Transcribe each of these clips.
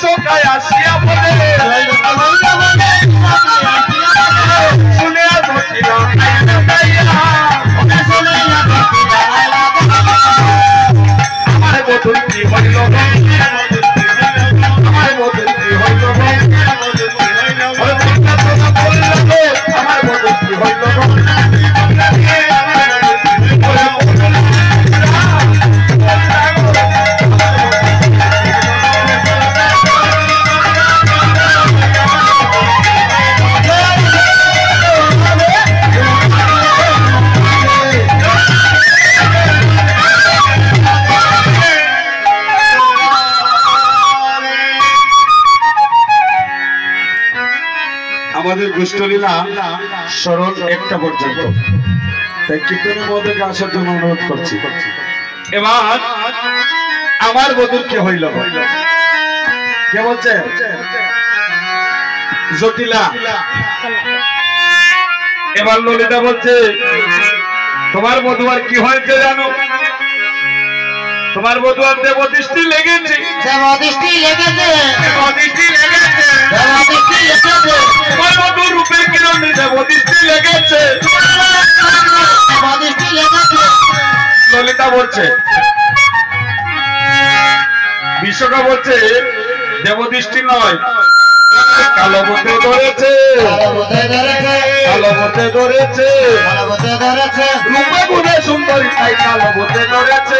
সকায় আসিয়া বলে শুনে জটিলা আমার বধূর কি হইল আমার বধূর কি হইল আমার বধূর কি হইল আমাদের গোষ্ঠলীলা সরল একটা পর্যন্ত তাই কীর্তনের মধ্যে আসার জন্য অনুরোধ করছি। এবার আমার বধূর কে হইল কে বলছে জটিলা। এবার ললিতা বলছে তোমার বধূ আর কি হয়েছে জানো? তোমার বধূ আর দেবদৃষ্টি লেগেছে। দেবদৃষ্টি লেগেছে। দেবদৃষ্টি লেগেছে। দেবদৃষ্টি লেগেছে। তোমার বধূর রূপের কিরণে দেবদৃষ্টি লেগেছে। দেবদৃষ্টি লেগেছে। ললিতা বলছে বিশ্বকা বলছে দেবদৃষ্টি নয় কালো বতে ধরেছে। কালো বতে ধরেছে। রূপে গুণে সুন্দরী তাই কালো বতে ধরেছে।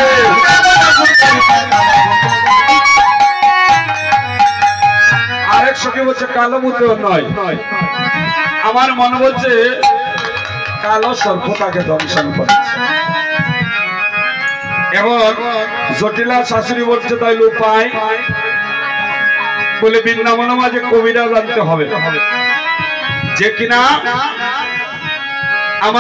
আরেক সখী বলছে কালো বতেও নয় আমার মনে বলছে কালো সর্প তাকে দংশন করেছে। এবার জটিলা শাশুড়ি বলছে তাই উপায় বলে বৃন্দাবন মাঝে কবিরা জানতে হবে যে কিনা